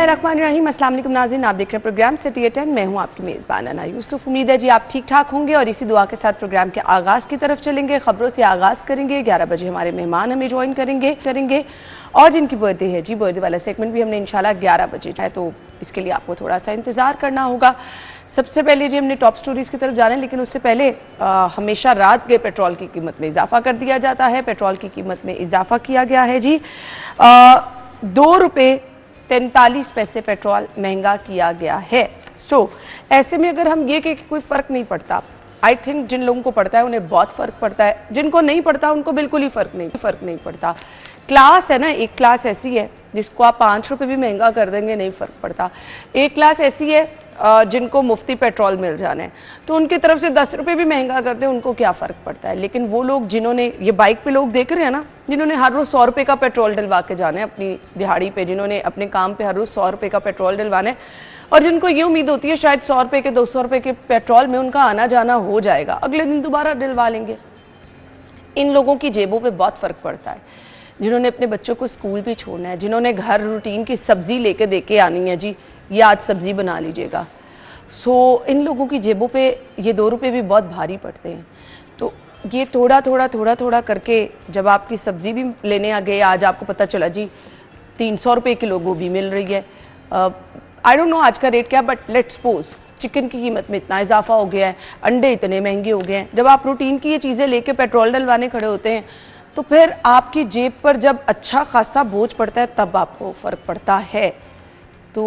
बिस्मिल्लाहिर्रहमानिर्रहीम। अस्सलाम वालेकुम नाज़रीन, आप देख रहे हैं प्रोग्राम सिटी एट 10। मैं हूं आपकी मेज़बान अना यूसुफ। उम्मीद है जी आप ठीक ठाक होंगे और इसी दुआ के साथ प्रोग्राम के आगाज़ की तरफ चलेंगे। ख़बरों से आगाज़ करेंगे। 11 बजे हमारे मेहमान हमें ज्वाइन करेंगे और जिनकी बर्थडे है जी, बर्थडे वाला सेगमेंट भी हमने इंशाल्लाह 11 बजे है, तो इसके लिए आपको थोड़ा सा इंतज़ार करना होगा। सबसे पहले जी हमने टॉप स्टोरीज़ की तरफ जाना है, लेकिन उससे पहले हमेशा रात के पेट्रोल की कीमत में इजाफा कर दिया जाता है। पेट्रोल की कीमत में इजाफा किया गया है जी, 2 रुपये 43 पैसे पेट्रोल महंगा किया गया है। ऐसे में अगर हम ये कि कोई फ़र्क नहीं पड़ता, आई थिंक जिन लोगों को पड़ता है उन्हें बहुत फ़र्क पड़ता है, जिनको नहीं पड़ता उनको बिल्कुल ही फ़र्क नहीं पड़ता। क्लास है ना, एक क्लास ऐसी है जिसको आप 5 रुपये भी महंगा कर देंगे नहीं फ़र्क पड़ता। एक क्लास ऐसी है जिनको मुफ्ती पेट्रोल मिल जाना है, तो उनकी तरफ से 10 रुपये भी महंगा करते हैं, उनको क्या फ़र्क पड़ता है। लेकिन वो लोग जिन्होंने, ये बाइक पे लोग देख रहे हैं ना, जिन्होंने हर रोज़ 100 रुपये का पेट्रोल डलवा के जाना है अपनी दिहाड़ी पे, जिन्होंने अपने काम पे हर रोज़ 100 रुपये का पेट्रोल डलवाना है और जिनको ये उम्मीद होती है शायद 100 रुपये के 200 रुपये के पेट्रोल में उनका आना जाना हो जाएगा, अगले दिन दोबारा डलवा लेंगे। इन लोगों की जेबों पर बहुत फ़र्क पड़ता है। जिन्होंने अपने बच्चों को स्कूल भी छोड़ना है, जिन्होंने घर रूटीन की सब्ज़ी लेके दे के आनी है जी, ये आज सब्ज़ी बना लीजिएगा। इन लोगों की जेबों पे ये 2 रुपये भी बहुत भारी पड़ते हैं। तो ये थोड़ा करके जब आपकी सब्ज़ी भी लेने आ गए, आज आपको पता चला जी 300 रुपये किलो गोभी मिल रही है। आई डोंट नो आज का रेट क्या, बट लेट्स सपोज चिकन की कीमत में इतना इजाफा हो गया है, अंडे इतने महंगे हो गए हैं। जब आप रूटीन की ये चीज़ें लेके पेट्रोल डलवाने खड़े होते हैं तो फिर आपकी जेब पर जब अच्छा खासा बोझ पड़ता है तब आपको फ़र्क पड़ता है। तो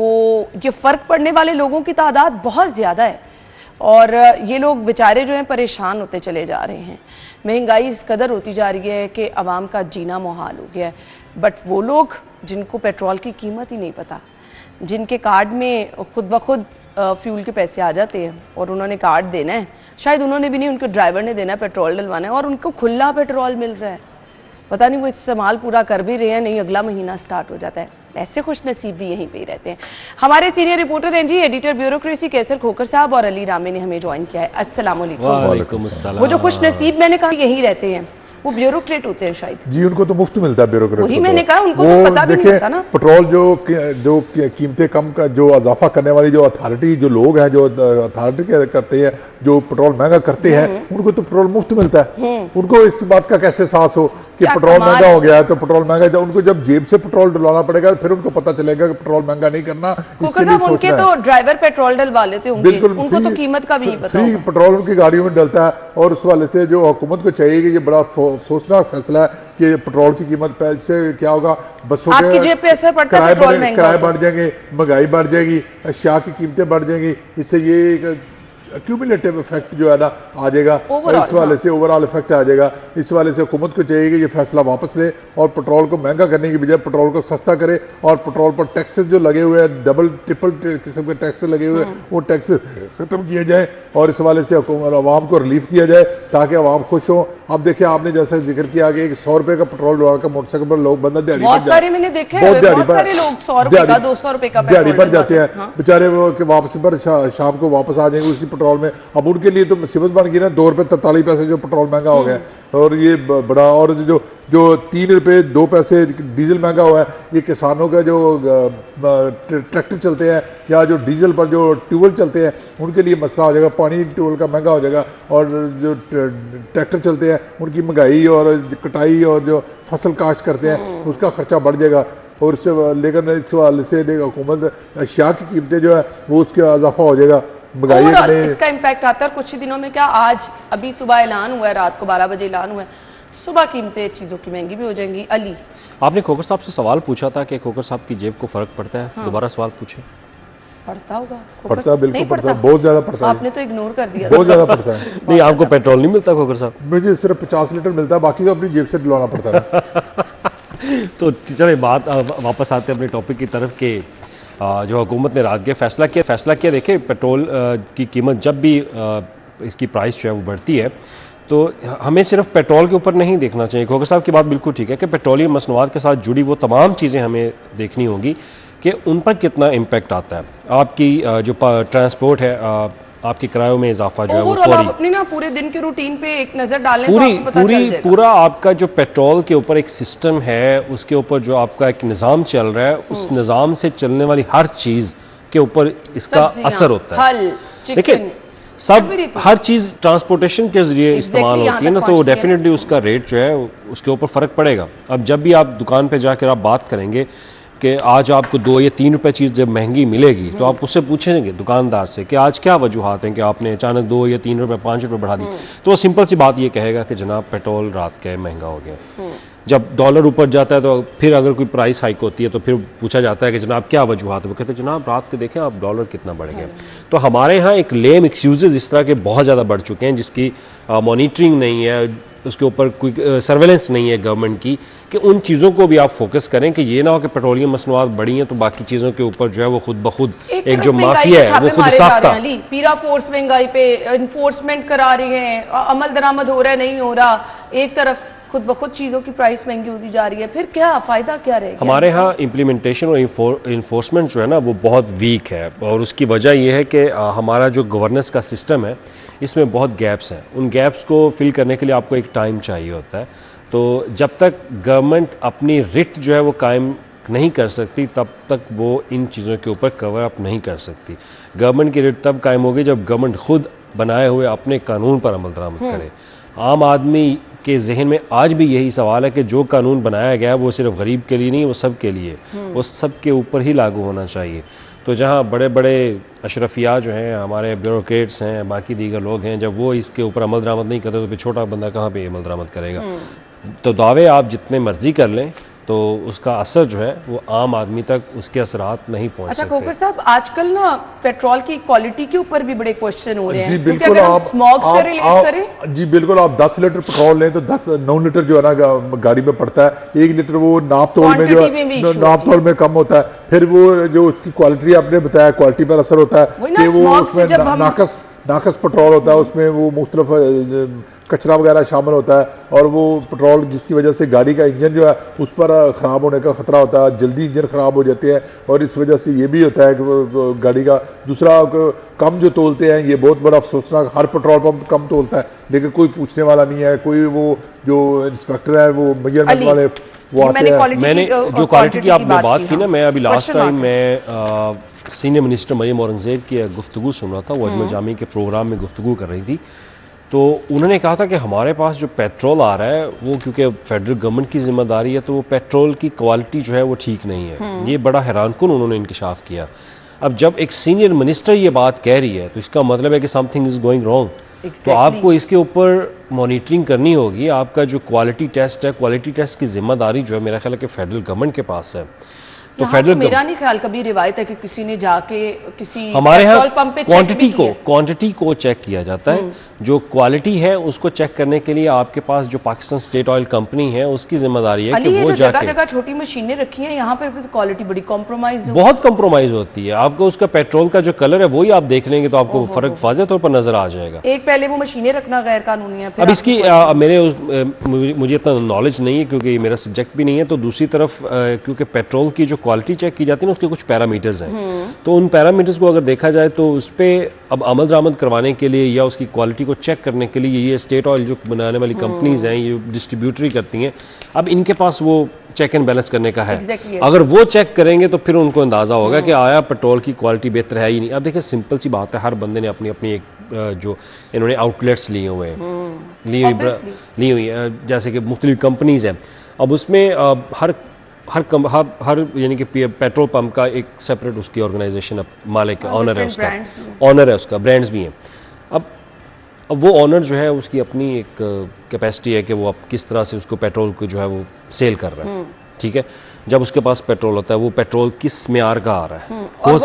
ये फ़र्क पड़ने वाले लोगों की तादाद बहुत ज़्यादा है और ये लोग बेचारे जो हैं परेशान होते चले जा रहे हैं। महंगाई इस कदर होती जा रही है कि आवाम का जीना मुहाल हो गया है। बट वो लोग जिनको पेट्रोल की कीमत ही नहीं पता, जिनके कार्ड में खुद ब खुद फ्यूल के पैसे आ जाते हैं और उन्होंने कार्ड देना है, शायद उन्होंने भी नहीं, उनके ड्राइवर ने देना है, पेट्रोल डलवाना है और उनको खुला पेट्रोल मिल रहा है। पता नहीं वो इस्तेमाल पूरा कर भी रहे हैं, नहीं अगला महीना स्टार्ट हो जाता है। ऐसे खुश नसीब भी यहीं पे ही रहते हैं। हमारे सीनियर रिपोर्टर हैं जी, एडिटर ब्यूरोक्रेसी कैसर खोकर साहब और अली रामे ने हमें ज्वाइन किया है। अस्सलाम वालेकुम। वो जो खुश नसीब मैंने कहा यहीं रहते हैं, वो ब्यूरोक्रेट होते हैं शायद जी, उनको तो मुफ्त मिलता है ब्यूरोक्रेट। वही मैंने कहा, उनको तो पता भी नहीं होता ना। पेट्रोल जो कीमतें कम का जो इजाफा करने वाली जो अथॉरिटी, जो लोग हैं जो अथॉरिटी करते हैं, जो पेट्रोल महंगा करते हैं, उनको तो पेट्रोल मुफ्त मिलता है। उनको इस बात का कैसे एहसास हो कि पेट्रोल महंगा हो गया है तो पेट्रोल महंगा है। उनको जब जेब से पेट्रोल डलवाना पड़ेगा फिर उनको पता चलेगा कि पेट्रोल महंगा नहीं करना। उनके तो ड्राइवर पेट्रोल डलवा लेते होंगे, बिल्कुल, उनको तो कीमत का भी नहीं पता। फ्री पेट्रोल उनकी गाड़ियों में डलता है और उस वाले से जो हुकूमत को चाहिए कि ये बड़ा सोचना फैसला है कि पेट्रोल की कीमत से क्या होगा, बसों के जेब पे असर पड़ता है, किराए बढ़ जाएंगे, महंगाई बढ़ जाएगी, अशिया की कीमतें बढ़ जाएंगी। इससे ये एक्यूमुलेटिव इफेक्ट जो है ना आ जाएगा, इस वाले से ओवरऑल इफेक्ट आ जाएगा। इस वाले से हुकूमत को चाहिए कि ये फैसला वापस ले और पेट्रोल को महंगा करने की बजाय पेट्रोल को सस्ता करे और पेट्रोल पर टैक्सेस जो लगे हुए हैं, डबल ट्रिपल किस्म के टैक्सेस लगे हुए हैं, वो टैक्सेस खत्म किए जाए और इस वाले से आवाम को रिलीफ दिया जाए ताकि आवाम खुश हो। अब देखिए आपने जैसे जिक्र किया कि 100 रुपए का पेट्रोल डलवा कर मोटरसाइकिल पर लोग बंदा दिहाड़ी पर जाते हैं, दिहाड़ी पर जाते हैं बेचारे, वो वापसी पर शाम को वापस आ जाएंगे उसी पेट्रोल में। अब उनके लिए तो मुसीबत बन गई ना, 2 रुपये 43 पैसे जो पेट्रोल महंगा हो गया और ये बड़ा, और जो 3 रुपये 2 पैसे डीजल महंगा हुआ है, ये किसानों का जो ट्रैक्टर चलते हैं या जो डीजल पर जो ट्यूबवेल चलते हैं उनके लिए मसला हो जाएगा। पानी ट्यूबवेल का महंगा हो जाएगा और जो ट्रैक्टर चलते हैं उनकी महंगाई और कटाई और जो फसल काश्त करते हैं उसका खर्चा बढ़ जाएगा और इससे लेकर इस वाले से हुकूमत अशिया की कीमतें जो है वो उसका इजाफा हो जाएगा। इसका इम्पैक्ट आता है कुछ ही दिनों में। क्या आज अभी सुबह ऐलान हुआ है, रात को 12 बजे ऐलान हुआ है, सुबह कीमतें चीज़ों की महंगी भी हो जाएंगी। अली, आपने खोकर साहब से सवाल पूछा था कि खोकर साहब की जेब को फ़र्क पड़ता है, दोबारा सवाल पूछे। पड़ता होगा, पड़ता, बिल्कुल पड़ता है, बहुत ज़्यादा पड़ता है। आपने तो इग्नोर कर दिया, बहुत ज़्यादा पड़ता है। नहीं, आपको पेट्रोल नहीं मिलता खोकर साहब? मुझे सिर्फ 50 लीटर मिलता है, बाकी तो अपनी जेब से डलवाना पड़ता है। तो चलिए बात वापस आते हैं अपने टॉपिक की तरफ के जो हुकूमत ने रात के फैसला किया। देखिए पेट्रोल की कीमत जब भी इसकी प्राइस जो है वो बढ़ती है तो हमें सिर्फ पेट्रोल के ऊपर नहीं देखना चाहिए। खोकर साहब की बात बिल्कुल ठीक है कि पेट्रोलियम मसनूआत के साथ जुड़ी वो तमाम चीज़ें हमें देखनी होंगी कि उन पर कितना इम्पेक्ट आता है। आपकी जो ट्रांसपोर्ट है, आपके किरायों में इजाफा जो है वो ओवरऑल फौरी। आप अपनी ना पूरे दिन के रूटीन पे एक नजर डालें तो आपको पता चल जाएगा। पूरा आपका जो पेट्रोल के ऊपर एक सिस्टम है, उसके ऊपर जो आपका एक निज़ाम चल रहा है, उस निज़ाम से चलने वाली हर चीज़ के ऊपर इसका असर होता है। देखिए सब हर चीज़ ट्रांसपोर्टेशन के जरिए इस्तेमाल होती है ना, तो डेफिनेटली उसका रेट जो है उसके ऊपर फ़र्क पड़ेगा। अब जब भी आप दुकान पे जाकर आप बात करेंगे कि आज आपको 2 या 3 रुपए चीज़ जब महंगी मिलेगी, तो आप उससे पूछेंगे दुकानदार से कि आज क्या वजूहात हैं कि आपने अचानक 2 या 3 रुपए 5 रुपए बढ़ा दी, तो वो सिंपल सी बात ये कहेगा कि जनाब पेट्रोल रात का महंगा हो गया। जब डॉलर ऊपर जाता है तो फिर अगर कोई प्राइस हाइक होती है तो फिर पूछा जाता है कि जनाब क्या वजूहात है, वो कहते हैं जनाब रात के देखें आप डॉलर कितना बढ़ गया। तो हमारे यहाँ एक लेम एक्सक्यूजेज इस तरह के बहुत ज़्यादा बढ़ चुके हैं जिसकी मॉनिटरिंग नहीं है, उसके ऊपर कोई सर्वेलेंस नहीं है गवर्नमेंट की, कि उन चीज़ों को भी आप फोकस करें कि ये ना हो कि पेट्रोलियम मसनूआत बढ़ी हैं तो बाकी चीज़ों के ऊपर जो है वो खुद ब खुद एक जो माफिया है वो खुद साख्ता। पीरा फोर्स महंगाई पे इन्फोर्समेंट करा रही है, अमल दरामद हो रहा है नहीं हो रहा, एक तरफ खुद ब खुद चीज़ों की प्राइस महंगी होती जा रही है, फिर क्या फ़ायदा क्या रहेगा? हमारे यहाँ इम्प्लीमेंटेशन और इन्फोर्समेंट जो है ना वो बहुत वीक है, और उसकी वजह यह है कि हमारा जो गवर्नेंस का सिस्टम है इसमें बहुत गैप्स हैं। उन गैप्स को फिल करने के लिए आपको एक टाइम चाहिए होता है। तो जब तक गवर्नमेंट अपनी रिट जो है वो कायम नहीं कर सकती तब तक वो इन चीज़ों के ऊपर कवर अप नहीं कर सकती। गवर्नमेंट की रिट तब कायम होगी जब गवर्नमेंट खुद बनाए हुए अपने कानून पर अमल दरामद करे। आम आदमी के जहन में आज भी यही सवाल है कि जो कानून बनाया गया है वो सिर्फ गरीब के लिए नहीं, वो सब के लिए, वो सब के ऊपर ही लागू होना चाहिए। तो जहाँ बड़े बड़े अशरफिया जो हैं, हमारे ब्यूरोक्रेट्स हैं, बाकी दीगर लोग हैं, जब वो इसके ऊपर अमल दरामद नहीं करते तो फिर छोटा बंदा कहाँ पे अमल दरामद करेगा। तो दावे आप जितने मर्जी कर लें तो उसका असर जो है वो आम आदमी तक उसके असरात नहीं पहुंच सकते। अच्छा खोकर साहब, आजकल ना पेट्रोल की क्वालिटी के ऊपर भी बड़े क्वेश्चन हो रहे हैं। जी बिल्कुल, आप स्मॉग से रिलेट करें। जी बिल्कुल, आप 10 लीटर पेट्रोल लें तो 9 लीटर जो है ना गाड़ी में पड़ता है। 1 लीटर वो नाप तोल में जो है नाप तोल में कम होता है। फिर वो जो उसकी क्वालिटी आपने बताया, क्वालिटी पर असर होता है कि वो उसमें नाकस पेट्रोल होता है, उसमें वो मुख्तलिफ कचरा वगैरह शामिल होता है, और वो पेट्रोल जिसकी वजह से गाड़ी का इंजन जो है उस पर ख़राब होने का ख़तरा होता है, जल्दी इंजन ख़राब हो जाते हैं। और इस वजह से ये भी होता है कि गाड़ी का दूसरा कम जो तोलते हैं, ये बहुत बड़ा अफसोसनाक, हर पेट्रोल पंप कम तोलता है लेकिन कोई पूछने वाला नहीं है, कोई वो जो इंस्पेक्टर है वो मेजरमेंट वाले वो आते हैं। मैंने जो क्वालिटी की आपने बात की ना, मैं अभी लास्ट टाइम मैं सीनियर मिनिस्टर मरियम औरंगज़ेब की गुफ्तगू सुन रहा था, वो अजमेर जामी के प्रोग्राम में गुफ्तगू कर रही थी। तो उन्होंने कहा था कि हमारे पास जो पेट्रोल आ रहा है वो क्योंकि फेडरल गवर्नमेंट की जिम्मेदारी है, तो वो पेट्रोल की क्वालिटी जो है वो ठीक नहीं है। ये बड़ा हैरानकुन उन्होंने इंकशाफ किया। अब जब एक सीनियर मिनिस्टर ये बात कह रही है तो इसका मतलब है कि समथिंग इज़ गोइंग रॉन्ग। तो आपको इसके ऊपर मॉनिटरिंग करनी होगी। आपका जो क्वालिटी टेस्ट है, क्वालिटी टेस्ट की जिम्मेदारी जो है मेरा ख्याल है कि फेडरल गवर्नमेंट के पास है। तो फेडरल मेरा नहीं ख्याल कभी रिवायत है कि किसी ने जाके किसी हमारे यहाँ क्वांटिटी को चेक किया जाता है। जो क्वालिटी है उसको चेक करने के लिए आपके पास जो पाकिस्तान स्टेट ऑयल कंपनी है उसकी जिम्मेदारी है कि वो जाके जगह छोटी मशीनें रखी हैं, यहाँ पे क्वालिटी बड़ी कॉम्प्रोमाइज बहुत कॉम्प्रोमाइज होती है। आपको उसका पेट्रोल का जो कलर है वही आप देख लेंगे तो आपको फर्क वाज़ेह तौर पर नजर आ जाएगा। एक पहले वो मशीनें रखना गैर कानूनी है। अब इसकी मुझे इतना नॉलेज नहीं है क्योंकि मेरा सब्जेक्ट भी नहीं है। तो दूसरी तरफ क्योंकि पेट्रोल की जो क्वालिटी चेक की जाती है ना उसके कुछ पैरामीटर्स हैं, तो उन पैरामीटर्स को अगर देखा जाए तो उस पर अब अमल दरामद करवाने के लिए या उसकी क्वालिटी को चेक करने के लिए ये स्टेट ऑयल जो बनाने वाली कंपनीज हैं, ये डिस्ट्रीब्यूटरी करती हैं, अब इनके पास वो चेक एंड बैलेंस करने का है। अगर वो चेक करेंगे तो फिर उनको अंदाजा होगा कि आया पेट्रोल की क्वालिटी बेहतर है ही नहीं। अब देखिए सिंपल सी बात है, हर बंदे ने अपनी अपनी एक जो इन्होंने आउटलेट्स लिए हुए हैं, ली हुई जैसे कि मुख्तलिफ कंपनीज हैं। अब उसमें हर यानी कि पेट्रोल पंप का एक सेपरेट उसकी ऑर्गेनाइजेशन मालिक ऑनर है, उसका ब्रांड्स भी हैं। अब वो ऑनर जो है उसकी अपनी एक कैपेसिटी है कि वो अब किस तरह से उसको पेट्रोल को जो है वो सेल कर रहा है। ठीक है, जब उसके पास पेट्रोल होता है वो पेट्रोल किस म्यार का आ रहा है, हो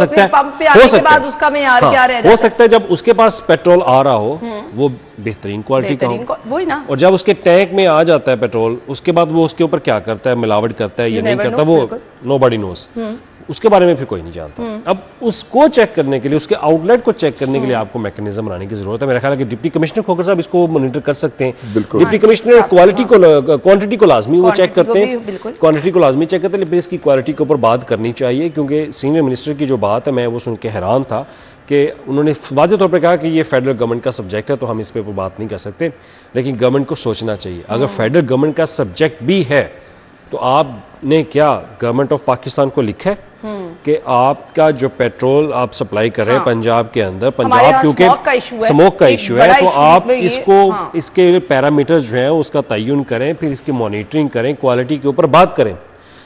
सकता है जब उसके पास पेट्रोल आ रहा हो वो बेहतरीन क्वालिटी का हो, वही ना। और जब उसके टैंक में आ जाता है पेट्रोल, उसके बाद वो उसके ऊपर क्या करता है, मिलावट करता है या नहीं करता, वो नोबडी नोज। उसके बारे में फिर कोई नहीं जानता। अब उसको चेक करने के लिए, उसके आउटलेट को चेक करने के लिए आपको मैकेनिज्म बनाने की जरूरत है। मेरा ख्याल है कि डिप्टी कमिश्नर खोखर साहब इसको मॉनिटर कर सकते हैं। डिप्टी कमिश्नर क्वांटिटी को लाजमी वो चेक करते हैं, क्वांटिटी को लाजमी चेक करते हैं, लेकिन इसकी क्वालिटी के ऊपर बात करनी चाहिए, क्योंकि सीनियर मिनिस्टर की जो बात है मैं वो सुन के हैरान था कि उन्होंने वाज़ेह तौर पर कहा कि ये फेडरल गवर्नमेंट का सब्जेक्ट है तो हम इस पर बात नहीं कर सकते, लेकिन गवर्नमेंट को सोचना चाहिए। अगर फेडरल गवर्नमेंट का सब्जेक्ट भी है तो आपने क्या गवर्नमेंट ऑफ पाकिस्तान को लिखा है कि आपका जो पेट्रोल आप सप्लाई कर रहे हैं पंजाब के अंदर, पंजाब क्योंकि स्मोक का इशू है, तो आप इसको इसके पैरामीटर्स जो हैं उसका तयन करें, फिर इसकी मॉनिटरिंग करें, क्वालिटी के ऊपर बात करें।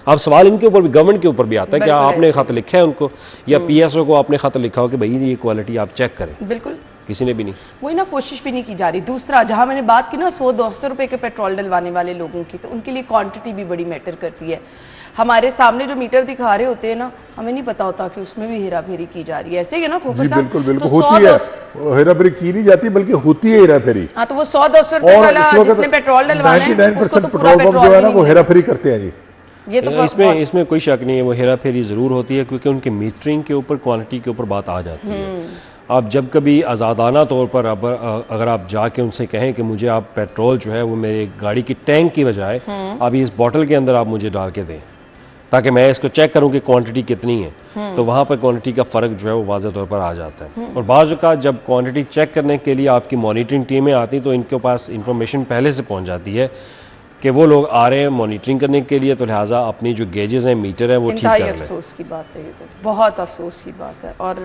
अब सवाल इनके ऊपर भी, गवर्नमेंट के ऊपर भी आता है कि आपने खत लिखा है उनको, या पीएसओ को आपने खत लिखा हो कि भाई ये क्वालिटी आप चेक करें। बिल्कुल, किसी ने भी नहीं, वही ना, कोशिश भी नहीं की जा रही। दूसरा, जहां मैंने बात की ना 100-200 रुपए के पेट्रोल डलवाने वाले लोगों की, तो उनके लिए क्वांटिटी भी बड़ी मैटर करती है। हमारे सामने जो मीटर दिखा रहे होते हैं ना, हमें नहीं पता होता कि उसमें भी हेरा फेरी की जा रही है। ऐसे ही है ना खोखर साहब? बिल्कुल बिल्कुल होती है, हेरा फेरी की नहीं जाती बल्कि होती है हेरा फेरी। हाँ, तो वो 100-200 रुपए वाला जिसने पेट्रोल डलवाना है, 99% पेट्रोल पंप जो है ना वो हेरा फेरी करते हैं जी। ये तो इसमें कोई शक नहीं है, वो हेरा फेरी ज़रूर होती है, क्योंकि उनके मीटरिंग के ऊपर, क्वांटिटी के ऊपर बात आ जाती है। आप जब कभी आज़ादाना तौर पर अगर आप जाके उनसे कहें कि मुझे आप पेट्रोल जो है वो मेरे गाड़ी की टैंक की बजाय अभी इस बॉटल के अंदर आप मुझे डाल के दें ताकि मैं इसको चेक करूं कि क्वांटिटी कितनी है, तो वहाँ पर क्वांटिटी का फ़र्क जो है वो वाज़ेह तौर पर आ जाता है। और बाज़ औक़ात जब क्वांटिटी चेक करने के लिए आपकी मॉनिटरिंग टीमें आती तो इनके पास इंफॉर्मेशन पहले से पहुँच जाती है कि वो लोग आ रहे हैं मॉनिटरिंग करने के लिए, तो लिहाजा अपनी जो गेजेस हैं, मीटर हैं, वो ठीक कर लें। अफसोस की बात है, ये तो बहुत अफसोस की बात है। और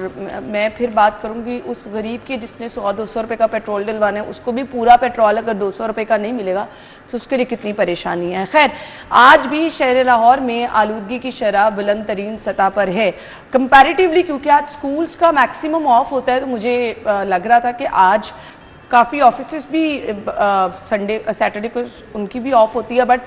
मैं फिर बात करूंगी उस गरीब की जिसने 100-200 रुपए का पेट्रोल डलवाना है, उसको भी पूरा पेट्रोल अगर 200 रुपए का नहीं मिलेगा तो उसके लिए कितनी परेशानी है। खैर, आज भी शहर लाहौर में आलूदगी की शरह बुलंद तरीन सतह पर है कंपैरेटिवली, क्योंकि आज स्कूल्स का मैक्सिमम ऑफ होता है। तो मुझे लग रहा था कि आज काफ़ी ऑफिसेस भी संडे सैटरडे को उनकी भी ऑफ होती है, बट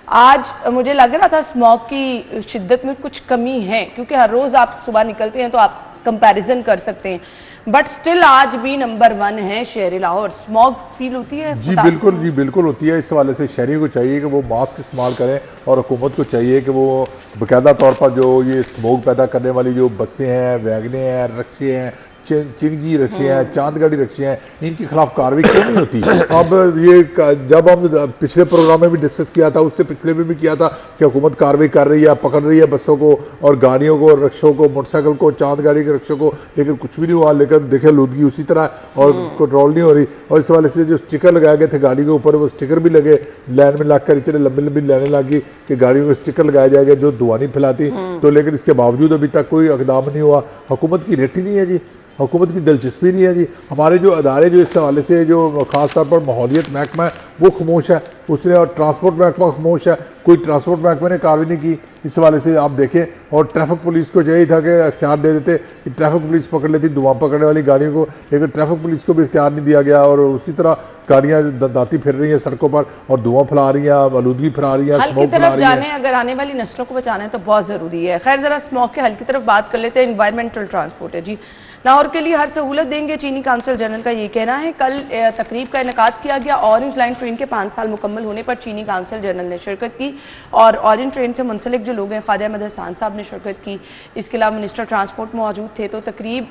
आज मुझे लग रहा था स्मॉग की शिद्दत में कुछ कमी है, क्योंकि हर रोज़ आप सुबह निकलते हैं तो आप कंपैरिजन कर सकते हैं, बट स्टिल आज भी नंबर 1 है शहर लाहौर। स्मॉग फील होती है? जी बिल्कुल होती है। इस हवाले से शहरियों को चाहिए कि वो मास्क इस्तेमाल करें, और हुकूमत को चाहिए कि वो बाकायदा तौर पर जो ये स्मोक पैदा करने वाली जो बसें हैं, वैगनें हैं, रक्शे हैं, चिंगी रखे हैं, चांद गाड़ी रखे हैं, इनके खिलाफ कार्रवाई क्यों नहीं होती? अब ये जब हम पिछले प्रोग्राम में भी डिस्कस किया था, उससे पिछले में भी किया था कि हुकूमत कार्रवाई कर रही है, पकड़ रही है बसों को और गाड़ियों को, रक्षों को, मोटरसाइकिल को, चांद गाड़ी के रक्षों को, लेकिन कुछ भी नहीं हुआ। लेकिन देखे लूदगी उसी तरह और कंट्रोल नहीं हो रही। और इस वाले से जो स्टिकर लगाए गए थे गाड़ी के ऊपर, वो स्टिकर भी लगे लाइन में लगकर, इतने लंबी लंबी लाइनें लगी कि गाड़ियों को स्टिकर लगाया जाएगा जो धुआं नहीं फैलाती। तो लेकिन इसके बावजूद अभी तक कोई इकदाम नहीं हुआ। हुकूमत की रेट ही नहीं है जी, हुकूमत की दिलचस्पी नहीं है जी। हमारे जो अदारे जो इस हवाले से जो ख़ास तौर पर माहौलियत महकमा है वो खामोश है, उसने, और ट्रांसपोर्ट महकमा खामोश है, कोई ट्रांसपोर्ट महकमे ने कार्रवाई नहीं की इस हवाले से आप देखें। और ट्रैफिक पुलिस को यही था कि इख्तियार दे देते कि ट्रैफिक पुलिस पकड़ लेती धुआं पकड़ने वाली गाड़ियों को, लेकिन ट्रैफिक पुलिस को भी इख्तियार नहीं दिया गया। और उसी तरह गाड़ियाँ दाती फिर रही हैं सड़कों पर और धुआं फैला रही हैं, आलूदगी फैला रही हैं, स्मोक फैला रही है। अगर आने वाली नस्लों को बचाना है तो बहुत ज़रूरी है। खैर, ज़रा स्मोक के हल की तरफ बात कर लेते हैं। एनवायरमेंटल ट्रांसपोर्ट है जी, लाहौर के लिए हर सहूलत देंगे, चीनी काउंसिल जनरल का ये कहना है। कल तकरीब का इनेकाद किया गया। ऑरेंज लाइन ट्रेन के 5 साल मुकम्मल होने पर चीनी काउंसिल जनरल ने शिरकत की और ऑरेंज ट्रेन से मुंसलिक जो लोग हैं, ख्वाजा अहमद हसन साहब ने शिरकत की। इसके अलावा मिनिस्टर ट्रांसपोर्ट मौजूद थे। तो तकरीब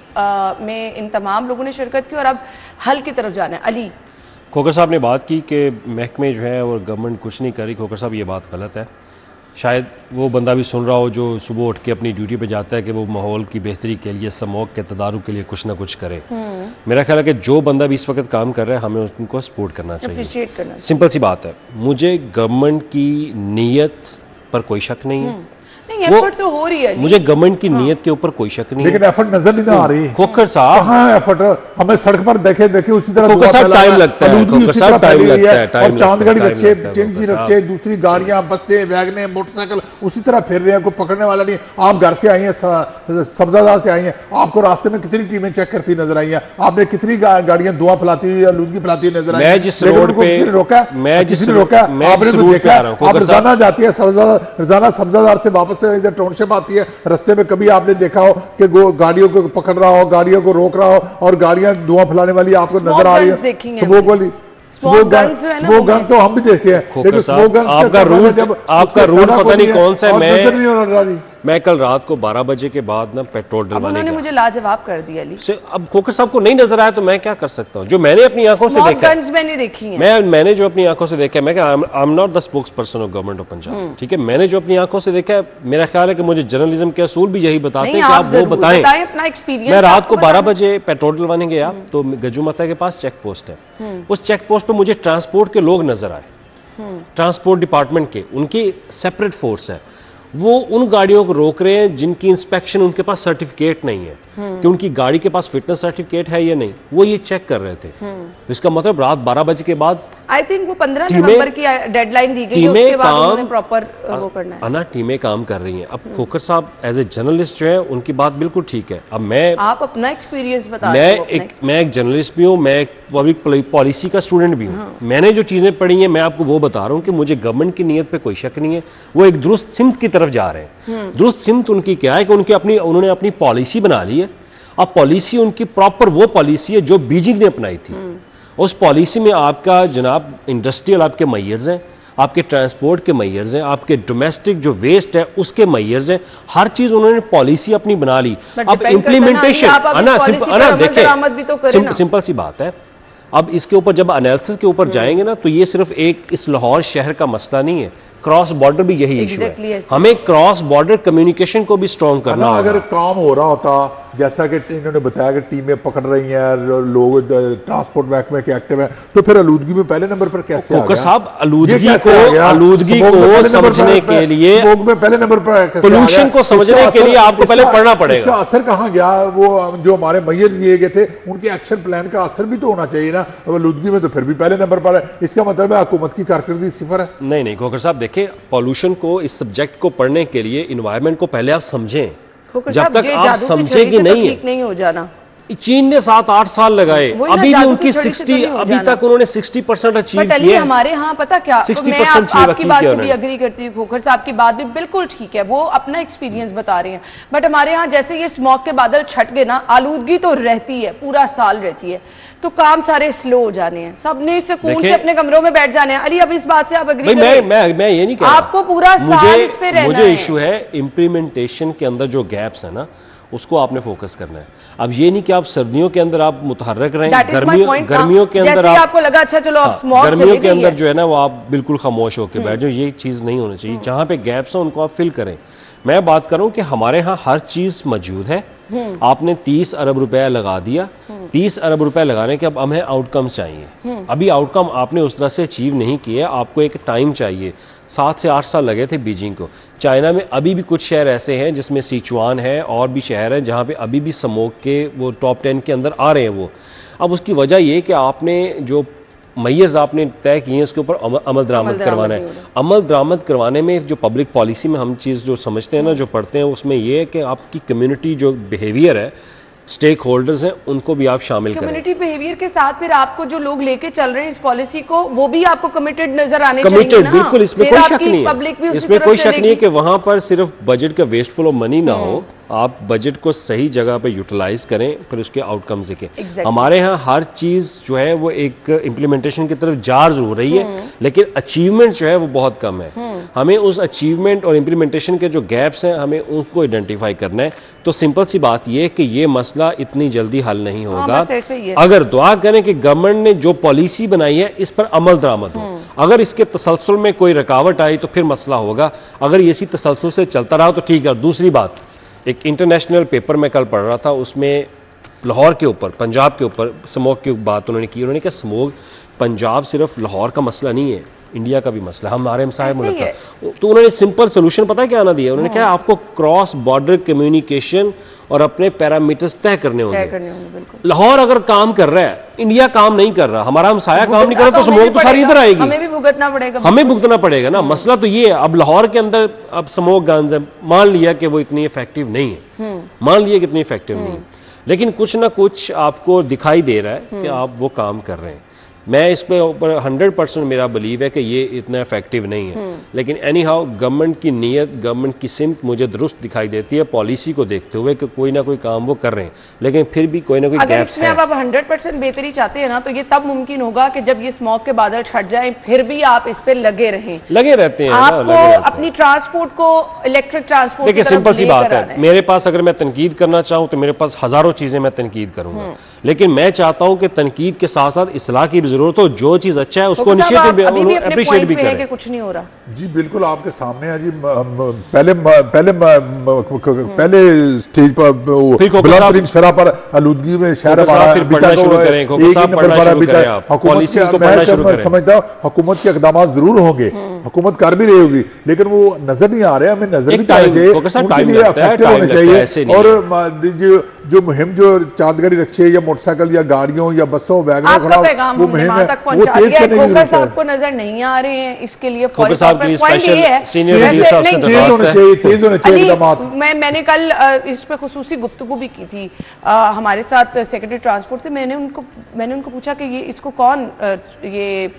में इन तमाम लोगों ने शिरकत की और अब हल की तरफ जाना है। अली खोखर साहब ने बात की कि महकमे जो है और गवर्नमेंट कुछ नहीं कर रही। खोखर साहब, ये बात गलत है। शायद वो बंदा भी सुन रहा हो जो सुबह उठ के अपनी ड्यूटी पे जाता है कि वो माहौल की बेहतरी के लिए, स्मोक के तदारुक के लिए कुछ ना कुछ करे। मेरा ख्याल है कि जो बंदा भी इस वक्त काम कर रहा है हमें उनको सपोर्ट करना चाहिए। सिंपल सी बात है। मुझे गवर्नमेंट की नीयत पर कोई शक नहीं है, एफर्ट तो हो रही है। मुझे गवर्नमेंट की नीयत के ऊपर कोई शक नहीं, लेकिन एफर्ट नजर नहीं आ रही। खोखर साहब, कहां एफर्ट? हमें सड़क पर देखे उसी तरह खोखर साहब टाइम लगता है, खोखर साहब टाइम लगता है। और चांद गाड़ी रखे, चिंगी रखे, दूसरी गाड़ियां, बसें, वैगनें, मोटरसाइकिल उसी तरह फिर रहे हैं, कोई पकड़ने वाला नहीं। आप घर से आई हैं, सब्जादार से आई हैं, आपको रास्ते में कितनी टीमें चेक करती नजर आई हैं? आपने कितनी गाड़ियां धुआं फैलाती हुई या लूदगी फैलाती हुई नजर आई? मैं जिस रोड पे रोका, मैं जिस रोका, आपने तो देखा। आप रोजाना जाती है रोजाना सब्जादार से वापस इधर टाउनशिप आती है, रस्ते में कभी आपने देखा हो कि गाड़ियों को पकड़ रहा हो, गाड़ियों को रोक रहा हो और गाड़ियां धुआं फैलाने वाली आपको नजर आ रही है? स्मोक वाली स्मोक गन तो हम भी देखते हैं, लेकिन स्मोक गन आपका रूट पता नहीं कौन सा है। मैं कल रात को 12 बजे के बाद ना पेट्रोल डलवाने गया। मुझे लाजवाब कर दिया अली से। अब खोखर साहब को नहीं नजर आया तो मैं क्या कर सकता हूँ? जो मैंने अपनी आंखों से देखा, मैंने देखी है, मैंने जो अपनी आंखों से देखा, मैं I am not the spokes person of government of Punjab, ठीक है। मैंने जो अपनी आंखों से देखा है, मेरा ख्याल है कि मुझे जर्नलिज्म के असूल भी यही बताते हैं कि आप वो बताएं अपना एक्सपीरियंस। मैं रात को 12 बजे पेट्रोल डलवाने गया तो गजुमता के पास चेक पोस्ट है। उस चेक पोस्ट पर मुझे ट्रांसपोर्ट के लोग नजर आए, ट्रांसपोर्ट डिपार्टमेंट के, उनकी सेपरेट फोर्स है। वो उन गाड़ियों को रोक रहे हैं जिनकी इंस्पेक्शन उनके पास सर्टिफिकेट नहीं है कि उनकी गाड़ी के पास फिटनेस सर्टिफिकेट है या नहीं, वो ये चेक कर रहे थे। तो इसका मतलब रात 12 बजे के बाद आई थिंक वो 15 नवंबर की डेडलाइन दी गई है, उसके बाद उन्होंने प्रॉपर वो करना है। टीमें काम कर रही हैं। अब खोखर साहब एज ए जर्नलिस्ट जो है उनकी बात बिल्कुल ठीक है। अब मैं, आप अपना एक्सपीरियंस बता रहे हैं। मैं एक जर्नलिस्ट भी हूँ, मैं एक पब्लिक पॉलिसी का स्टूडेंट भी हूँ। मैंने जो चीजें पढ़ी हैं मैं आपको वो बता रहा हूँ कि मुझे गवर्नमेंट की नीयत पे कोई शक नहीं है। वो एक दुरुस्त सिमत की तरफ जा रहे हैं। दुरुस्त सिमत उनकी क्या है कि उन्होंने अपनी पॉलिसी बना ली है। अब पॉलिसी उनकी प्रॉपर वो पॉलिसी है जो बीजिंग ने अपनाई थी। उस पॉलिसी में आपका जनाब इंडस्ट्रियल आपके मैयर्स हैं, आपके ट्रांसपोर्ट के मैयर्स हैं, आपके डोमेस्टिक जो वेस्ट है उसके मैयर्स हैं। हर चीज उन्होंने पॉलिसी अपनी बना ली। अब इम्प्लीमेंटेशन देखिए सिंपल सी बात है। अब इसके ऊपर जब एनालिसिस के ऊपर जाएंगे ना तो ये सिर्फ एक इस लाहौर शहर का मसला नहीं है, क्रॉस बॉर्डर भी यही इशू है। हमें क्रॉस बॉर्डर कम्युनिकेशन को भी स्ट्रॉन्ग करना होगा। अगर काम हो रहा होता जैसा कि इन्होंने बताया कि टीमें पकड़ रही हैं, लोग ट्रांसपोर्ट महकमे के एक्टिव हैं, तो फिर आलूदगी में पहले नंबर पर कैसे आ गया? साहब आलूदगी को समझने के लिए, पहले नंबर पर पोल्यूशन को समझने के लिए आपको पहले पढ़ना पड़ेगा। इसका असर कहाँ गया? वो जो हमारे मैयर दिए गए थे उनके एक्शन प्लान का असर भी तो होना चाहिए ना। आलूदगी में तो फिर भी पहले नंबर पर है। इसका मतलब है हुकूमत की कारकर्दगी सिफर है। नहीं खोखर साहब देखिए, पॉल्यूशन को, इस सब्जेक्ट को पढ़ने के लिए इन्वायरमेंट को पहले आप समझें। जब तक आप समझेगी नहीं हो जाना। चीन ने 7-8 साल लगाए, अभी भी उनकी 60, अभी तक उन्होंने 60% अचीव किया। हमारे यहाँ पता क्या, 60% आपकी बात से भी एग्री करती हूँ, खोखर साहब की बात भी बिल्कुल ठीक है, वो अपना एक्सपीरियंस बता रहे हैं। बट हमारे यहाँ जैसे ये स्मॉग के बादल छट गए ना, आलूदगी तो रहती है, पूरा साल रहती है, तो काम सारे स्लो हो जाने हैं, सबने सुकून से अपने कमरों में बैठ जाने हैं। अली अब इस बात से आप एग्री करें? मैं ये नहीं कह रहा, आपको पूरा साल इस पे रहना है। मुझे इशू है इम्प्लीमेंटेशन के अंदर जो गैप्स है ना, उसको आपने फोकस करना है। अब ये नहीं कि आप सर्दियों के अंदर आप मुतहर्रक रहें, गर्मियों के अंदर आपको लगा अच्छा चलो गर्मियों के अंदर जो है ना वो आप बिल्कुल खामोश होकर बैठ जाओ, ये चीज नहीं होनी चाहिए। जहां पे गैप्स हैं उनको आप फिल करें। मैं बात कर रहा हूं कि हमारे यहाँ हर चीज मौजूद है। आपने 30 अरब रुपया लगा दिया, 30 अरब रुपया लगाने के अब हमें आउटकम चाहिए। अभी आउटकम आपने उस तरह से अचीव नहीं किया, आपको एक टाइम चाहिए। 7 से 8 साल लगे थे बीजिंग को। चाइना में अभी भी कुछ शहर ऐसे हैं जिसमें सिचुआन है और भी शहर हैं जहाँ पे अभी भी स्मोक के वो टॉप 10 के अंदर आ रहे हैं वो। अब उसकी वजह ये कि आपने जो मैयर्स आपने तय किए हैं उसके ऊपर अमल दरामद करवाना है। अमल दरामद करवाने में जो पब्लिक पॉलिसी में हम चीज़ जो समझते हैं ना, जो पढ़ते हैं, उसमें यह है कि आपकी कम्युनिटी जो बिहेवियर है, स्टेक होल्डर्स हैं, उनको भी आप शामिल करें। कम्युनिटी बिहेवियर के साथ फिर आपको जो लोग लेके चल रहे हैं इस पॉलिसी को, वो भी आपको कमिटेड नजर आने चाहिए ना? बिल्कुल, इसमें कोई शक नहीं है, इसमें कोई शक नहीं है कि वहां पर सिर्फ बजट का वेस्टफुल ऑफ मनी ना हो, आप बजट को सही जगह पे यूटिलाइज करें, फिर उसके आउटकम्स देखें। हमारे यहाँ हर चीज़ जो है वो एक इम्प्लीमेंटेशन की तरफ जा जरूर रही है, लेकिन अचीवमेंट जो है वो बहुत कम है। हमें उस अचीवमेंट और इम्प्लीमेंटेशन के जो गैप्स हैं हमें उनको आइडेंटिफाई करना है। तो सिंपल सी बात ये कि ये मसला इतनी जल्दी हल नहीं होगा। अगर दुआ करें कि गवर्नमेंट ने जो पॉलिसी बनाई है इस पर अमल दरामद हो। अगर इसके तसलसल में कोई रुकावट आई तो फिर मसला होगा। अगर इसी तसलसल से चलता रहा तो ठीक है। दूसरी बात, एक इंटरनेशनल पेपर में कल पढ़ रहा था, उसमें लाहौर के ऊपर, पंजाब के ऊपर स्मोक की बात उन्होंने की। उन्होंने कहा स्मोक पंजाब सिर्फ लाहौर का मसला नहीं है, इंडिया का भी मसला, हमारे हमसाये मुल्क का। तो उन्होंने सिंपल सोल्यूशन पता है क्या आना दिया? उन्होंने कहा आपको क्रॉस बॉर्डर कम्युनिकेशन और अपने पैरामीटर्स तय करने होंगे। लाहौर अगर काम कर रहा है, इंडिया काम नहीं कर रहा, हमारा हमसाया काम नहीं कर रहा, तो स्मोक तो सारी इधर आएगी, हमें भी भुगतना पड़ेगा। हमें भुगतना पड़ेगा ना। मसला तो ये है, अब लाहौर के अंदर अब स्मोक गन्स है, मान लिया कि वो इतनी इफेक्टिव नहीं है, मान लिया कि इतनी इफेक्टिव नहीं है, लेकिन कुछ ना कुछ आपको दिखाई दे रहा है कि आप वो काम कर रहे हैं। मैं इस पे ऊपर 100% मेरा बिलीव है कि ये इतना इफेक्टिव नहीं है, लेकिन एनी हाउ गवर्नमेंट की नीयत, गवर्नमेंट की सिमत मुझे दुरुस्त दिखाई देती है पॉलिसी को देखते हुए कि कोई ना कोई काम वो कर रहे हैं, लेकिन फिर भी कोई ना कोई गैप्स है। अगर आप 100% बेहतरी चाहते हैं ना, तो ये तब मुमकिन होगा कि जब ये स्मॉग के बादल छट जाए, फिर भी आप इस पे लगे रहें। लगे रहते हैं आपको अपनी ट्रांसपोर्ट को इलेक्ट्रिक ट्रांसपोर्ट, देखिए सिंपल सी बात है, मेरे पास अगर मैं तनकीद करना चाहूँ तो मेरे पास हजारों चीजें मैं तनकीद करूंगा, लेकिन मैं चाहता हूँ कि तनकीद के साथ साथ इस्लाह की भी जरूरत हो। जो चीज अच्छा है उसको अप्रिशिएट भी करें। कुछ नहीं हो रहा जी, बिल्कुल आपके सामने है जी। पहले स्टेज पर शराह पर आलूदगी में शहर समझता हूँ हुकूमत के इकदाम जरूर होंगे, हुकूमत कर भी रही होगी, लेकिन वो नजर नहीं आ रहे, हमें नजर भी आना चाहिए। और जो मुहिम जो चांदगरी रक्षे या मोटरसाइकिल या गाड़ियों या बसों वैगनों वो मुहिम आपको नजर नहीं आ रहे हैं, इसके लिए मैंने कल इस पे खुसूसी गुफ्तगू भी की थी हमारे साथ सेक्रेटरी ट्रांसपोर्ट से। मैंने उनको पूछा कि ये इसको कौन ये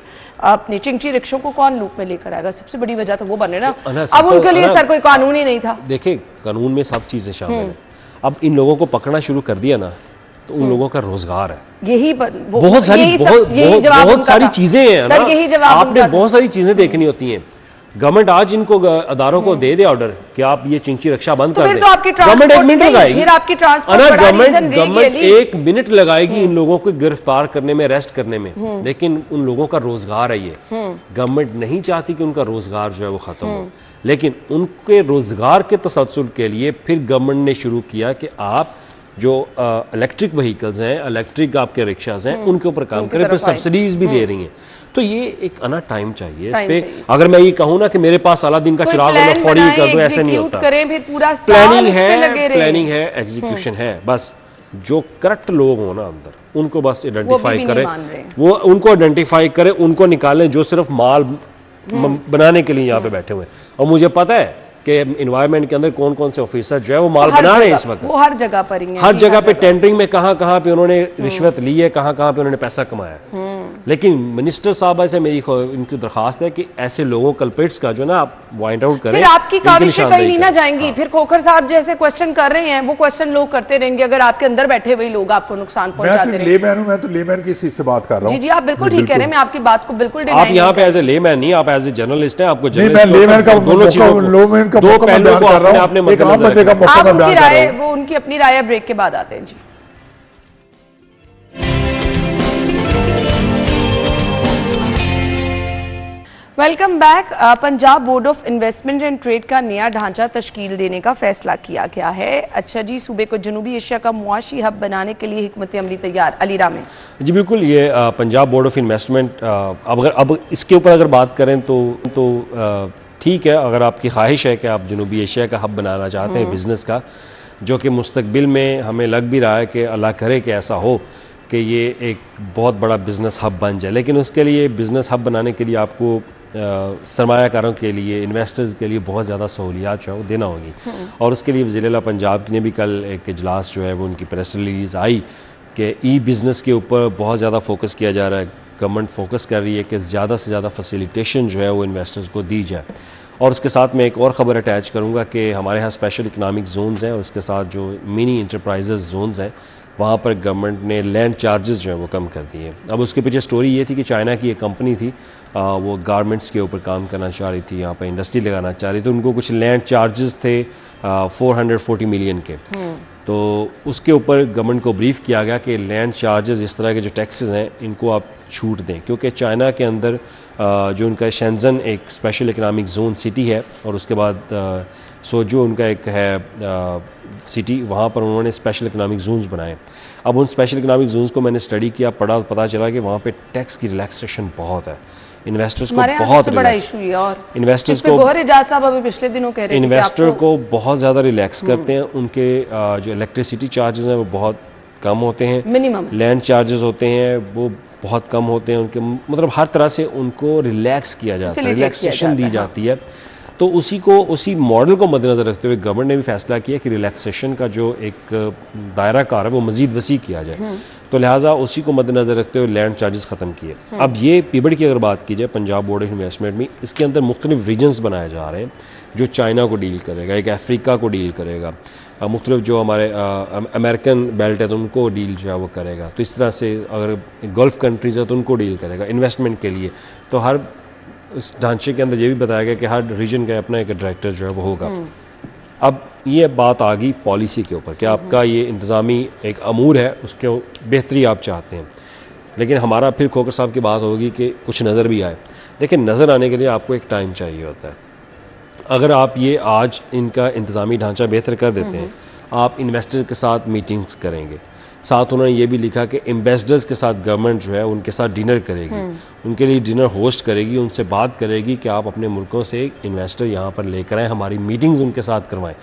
अपनी चिंची रिक्शों को कौन लूप में लेकर आएगा, सबसे बड़ी वजह तो वो बने ना। अब उनके लिए सर कोई कानून ही नहीं था। देखिए कानून में सब चीजें शामिल है। अब इन लोगों को पकड़ना शुरू कर दिया ना, तो उन लोगों का रोजगार है, यही बहुत सारी चीजें हैं ना, आपने बहुत सारी चीजें देखनी होती हैं। गवर्नमेंट आज इनको अदारों को दे ऑर्डर कि आप ये चिंची रक्षा बंद कर दें, गवर्नमेंट 1 मिनट लगाएगी, गवर्नमेंट 1 मिनट लगाएगी इन लोगों को गिरफ्तार करने में, अरेस्ट करने में, लेकिन उन लोगों का रोजगार है ये। गवर्नमेंट नहीं चाहती कि उनका रोजगार जो है वो खत्म हो, लेकिन उनके रोजगार के तसल्सल के लिए फिर गवर्नमेंट ने शुरू किया कि आप जो इलेक्ट्रिक व्हीकल्स हैं, इलेक्ट्रिक आपके रिक्शाज हैं, उनके ऊपर काम करें, फिर सब्सिडीज भी दे रही हैं। तो ये एक आना टाइम चाहिए इस पे। अगर मैं ये कहूँ ना कि मेरे पास अलादीन का चिराग होना फौरी कर दूं, ऐसे नहीं होता। प्लानिंग है, एग्जीक्यूशन है। बस जो करप्ट लोग हो ना अंदर, उनको बस आइडेंटिफाई करें, वो उनको आइडेंटिफाई करें, उनको निकालें जो सिर्फ माल बनाने के लिए यहाँ पे बैठे हुए हैं। और मुझे पता है कि एनवायरनमेंट के अंदर कौन कौन से ऑफिसर जो है वो माल बना रहे हैं इस वक्त, वो हर जगह पर ही हैं, हर जगह पे टेंडरिंग में कहाँ पे उन्होंने रिश्वत ली है, कहाँ पे उन्होंने पैसा कमाया। लेकिन मिनिस्टर साहब से मेरी इनकी दरखास्त है कि ऐसे लोगों कल्प्रिट्स का जो ना आप वाइंड आउट करें। आपकी काविशें कहीं नहीं ना जाएंगी। फिर खोखर साहब जैसे क्वेश्चन कर रहे हैं, वो क्वेश्चन लोग करते रहेंगे अगर आपके अंदर बैठे हुए लोग आपको नुकसान पहुंचाते रहेंगे। मैं तो लेमैन की से बात कर रहा हूं। जी आप बिल्कुल ठीक कह रहे हैं, मैं आपकी बात को बिल्कुल आप यहाँ पे एज ए लेमैन नहीं, आप एज ए जर्नलिस्ट हैं, आपको दोनों चीजों दो पहलुओं को आपने वो उनकी अपनी राय ब्रेक के बाद आते हैं। जी welcome back. Punjab board of investment and trade का नया ढांचा तश्कील देने का फैसला किया गया है। अच्छा जी, सूबे को जनूबी एशिया का मुआशी हब बनाने के लिए हिकमत अमली तैयार। अलीरा में जी बिल्कुल, ये पंजाब बोर्ड ऑफ इन्वेस्टमेंट अब इसके ऊपर अगर बात करें तो ठीक है, अगर आपकी ख्वाहिश है कि आप जनूबी एशिया का हब बनाना चाहते हैं बिज़नेस का, जो कि मुस्तकबिल में हमें लग भी रहा है कि अल्लाह करे कि ऐसा हो कि ये एक बहुत बड़ा बिज़नेस हब बन जाए, लेकिन उसके लिए बिज़नेस हब बनाने के लिए आपको सरमायाकारों के लिए, इन्वेस्टर्स के लिए बहुत ज़्यादा सहूलियात जो है वो देना होगी। और उसके लिए वज़ीर-ए-आला पंजाब ने भी कल एक इजलास जो है वो उनकी प्रेस रिलीज़ आई कि ई बिज़नेस के ऊपर बहुत ज़्यादा फोकस किया जा रहा है। गवर्नमेंट फोकस कर रही है कि ज़्यादा से ज़्यादा फैसिलिटेशन जो है वो इन्वेस्टर्स को दी जाए। और उसके साथ मैं एक और ख़बर अटैच करूँगा कि हमारे यहाँ स्पेशल इकनॉमिक जोन्स हैं और उसके साथ जो मिनी इंटरप्राइजेज़ जोन्स हैं, वहाँ पर गवर्नमेंट ने लैंड चार्जेस जो है वो कम कर दिए। अब उसके पीछे स्टोरी ये थी कि चाइना की एक कंपनी थी, वो गारमेंट्स के ऊपर काम करना चाह रही थी, यहाँ पर इंडस्ट्री लगाना चाह रही थी, तो उनको कुछ लैंड चार्जेस थे 440 मिलियन के। तो उसके ऊपर गवर्नमेंट को ब्रीफ किया गया कि लैंड चार्जेस, इस तरह के जो टैक्सेस हैं, इनको आप छूट दें, क्योंकि चाइना के अंदर जो उनका शेंजन एक स्पेशल इकनॉमिक जोन सिटी है और उसके बाद सोजो उनका एक है सिटी, वहाँ पर उन्होंने स्पेशल इकनॉमिक जोन्स बनाए। अब उन स्पेशल इकनॉमिक जोन्स को मैंने स्टडी किया, पढ़ा, पता चला कि वहाँ पे टैक्स की रिलैक्सेशन बहुत है। इन्वेस्टर्स को बहुत बड़ा इशू है और इन्वेस्टर्स को पिछले दिनों कह रहे हैं इन्वेस्टर को बहुत ज़्यादा रिलैक्स करते हैं। उनके जो इलेक्ट्रिसिटी चार्जेस हैं वो बहुत कम होते हैं, मिनिमम लैंड चार्जेस होते हैं वो बहुत कम होते हैं उनके, मतलब हर तरह से उनको रिलैक्स किया जाता है, रिलैक्सेशन दी जाती है। तो उसी मॉडल को मद्देनज़र रखते हुए गवर्नमेंट ने भी फैसला किया कि रिलैक्सेशन का जो एक दायरा कार है वो मज़ीद वसी किया जाए। तो लिहाजा उसी को मद्देनज़र रखते हुए लैंड चार्जेस ख़त्म किए। अब ये पीबड़ की अगर बात की जाए पंजाब बोर्ड ऑफ इन्वेस्टमेंट में, इसके अंदर मुख्तलिफ रीजन्स बनाए जा रहे हैं जो चाइना को डील करेगा, एक अफ्रीका को डील करेगा, मुख्तलिफ जो हमारे अमेरिकन बेल्ट है तो उनको डील जो है वो करेगा। तो इस तरह से अगर गल्फ़ कंट्रीज़ है तो उनको डील करेगा इन्वेस्टमेंट के लिए। तो हर उस ढांचे के अंदर ये भी बताया गया कि हर रीजन का अपना एक डायरेक्टर जो है वो होगा। अब ये बात आ गई पॉलिसी के ऊपर कि आपका ये इंतज़ामी एक अमूर है, उसके बेहतरी आप चाहते हैं, लेकिन हमारा फिर खोकर साहब की बात होगी कि कुछ नज़र भी आए। देखिए, नज़र आने के लिए आपको एक टाइम चाहिए होता है। अगर आप ये आज इनका इंतज़ामी ढांचा बेहतर कर देते हैं, आप इन्वेस्टर के साथ मीटिंग्स करेंगे, साथ उन्होंने ये भी लिखा कि एम्बेसडर्स के साथ गवर्नमेंट जो है उनके साथ डिनर करेगी, उनके लिए डिनर होस्ट करेगी, उनसे बात करेगी कि आप अपने मुल्कों से इन्वेस्टर यहाँ पर लेकर आएँ, हमारी मीटिंग्स उनके साथ करवाएं।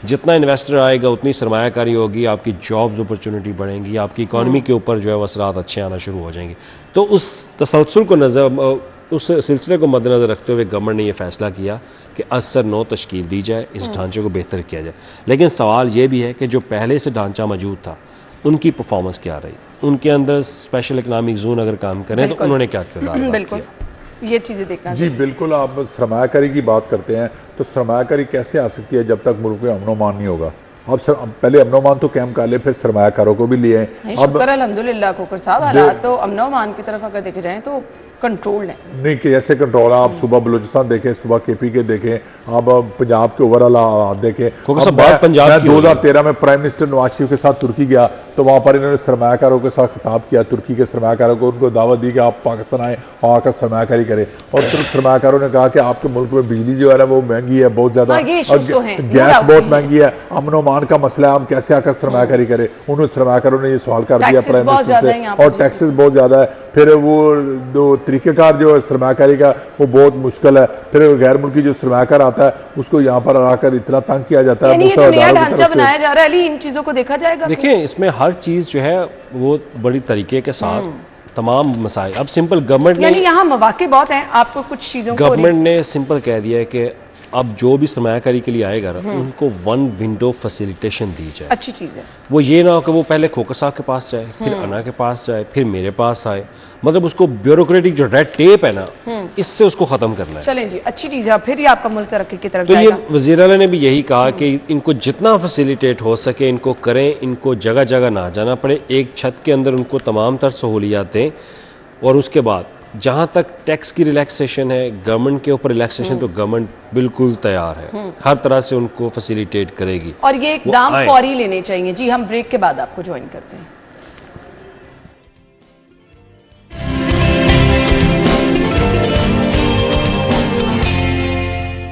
जितना इन्वेस्टर आएगा उतनी सरमायाकारी होगी, आपकी जॉब्स अपॉर्चुनिटी बढ़ेंगी, आपकी इकॉनमी के ऊपर जो है असरात अच्छे आना शुरू हो जाएंगे। तो उस तसलसल को उस सिलसिले को मद्देनज़र रखते हुए गवर्नमेंट ने यह फ़ैसला किया कि असर 9 तश्कील दी जाए, इस ढांचे को बेहतर किया जाए। लेकिन सवाल ये भी है कि जो पहले से ढांचा मौजूद था उनकी परफॉर्मेंस क्या रही, उनके अंदर स्पेशल इकनॉमिक जोन अगर काम करें तो उन्होंने क्या किया। बिल्कुल ये चीज़ें देखना जी बिल्कुल। आप सरमायाकारी की बात करते हैं तो सरमायाकारी कैसे आ सकती है जब तक मुल्क में अमन-ओ-मान नहीं होगा। अब पहले अमन-ओ-मान तो कैम कर ले, फिर सरमायाकारों को भी लिए हैं। अब अल्हम्दुलिल्लाह खोकर साहब हालात तो अमन-ओ-मान की तरफ अगर देखे जाएं तो कंट्रोल है। नहीं कि ऐसे कंट्रोल है। आप सुबह बलूचिस्तान देखें, सुबह केपी के देखें, आप पंजाब के ओवरऑल हालात देखें। मैं 2013 में प्राइम मिनिस्टर नवाज शरीफ के साथ तुर्की गया तो वहाँ पर इन्होंने सरमायाकारों के साथ खिताब किया, तुर्की के सरमायाकारों को उनको दावत दी कि आप पाकिस्तान आए और आकर सरमायाकारी करें। और तुर्क सरमायाकारों ने कहा कि आपके मुल्क में बिजली जो है ना वो महंगी है बहुत ज़्यादा, गैस बहुत महंगी है, अमन-ओ-मान का मसला है, हम कैसे आकर सरमायाकारी करें। उन्होंने सरमायाकारों ने ये सवाल कर दिया प्राइम मिनिस्टर से, और टैक्सेस बहुत ज़्यादा है। फिर वो दो तरीक़ेकार जो है सरमायाकारी का वो बहुत मुश्किल है। फिर गैर मुल्की जो सरमायाकार आता है उसको यहाँ पर आकर इतना तंग किया जाता है। ढांचा बनाया जा रहा है, इन चीज़ों को देखा जाएगा। देखिए, इसमें हर चीज़ जो है वो बड़ी तरीके के साथ तमाम मसाइल, अब सिंपल गवर्नमेंट ने, यहाँ मौके बहुत हैं, आपको कुछ चीज़ों गवर्नमेंट ने सिंपल कह दिया है कि अब जो भी सरमायाकारी के लिए आएगा ना उनको 1 विंडो फैसिलिटेशन दी जाए। अच्छी चीज़ है। वो ये ना हो कि वो पहले खोकर साहब के पास जाए, फिर अना के पास जाए, फिर मेरे पास आए। मतलब उसको ब्यूरोक्रेटिक जो रेड टेप है ना, इससे उसको ख़त्म करना है। चलें जी, अच्छी चीज़ है, फिर ही आपका मुल्क तरक्की की तरफ तो ये वज़ीर आला ने भी यही कहा कि इनको जितना फैसिलिटेट हो सके इनको करें, इनको जगह जगह ना जाना पड़े, एक छत के अंदर उनको तमाम तर सहूलियात दें। और उसके बाद जहाँ तक टैक्स की रिलैक्सेशन है, गवर्नमेंट के ऊपर रिलैक्सेशन तो गवर्नमेंट बिल्कुल तैयार है, हर तरह से उनको फैसिलिटेट करेगी। और ये इकदाम फौरी लेने चाहिए। जी, हम ब्रेक के बाद आपको ज्वाइन करते हैं।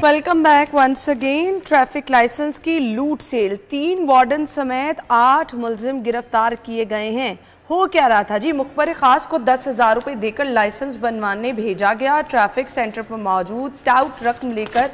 Welcome back once again. Traffic licence की लूट सेल, 3 वार्डन समेत 8 मुलजिम गिरफ्तार किए गए हैं। हो क्या रहा था जी, मुखबर खास को 10,000 रुपये देकर लाइसेंस बनवाने भेजा गया। ट्रैफिक सेंटर पर मौजूद टाउट रकम लेकर